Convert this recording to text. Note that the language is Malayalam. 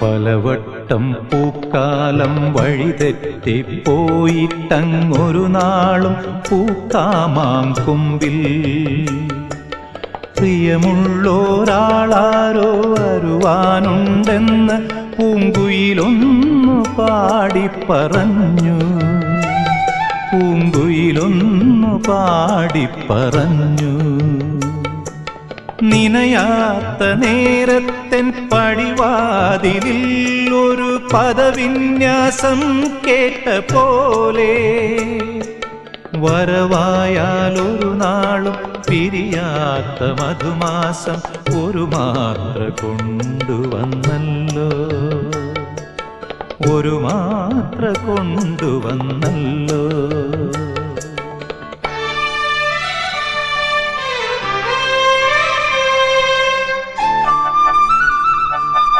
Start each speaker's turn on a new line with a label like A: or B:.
A: പലവട്ടം പൂക്കാലം വഴിതെറ്റിപ്പോയിട്ടങ്ങൊരു നാളും പൂക്കാമാങ്കൊമ്പിൽ പ്രിയമുള്ളോരാളാരോ വരുവാനുണ്ടെന്ന് പൂങ്കുയിലൊന്നു പാടിപ്പറഞ്ഞു. പൂങ്കുയിലൊന്നു പാടിപ്പറഞ്ഞു. നിനയാത്ത നേരത്തെൻ പടിവാതിലിൽ ഒരു പദവിന്യാസം കേട്ട പോലെ വരവായാലൊരു നാളും പിരിയാത്ത മധുമാസം ഒരു മാത്ര കൊണ്ടുവന്നല്ലോ. ഒരു മാത്ര കൊണ്ടുവന്നല്ലോ.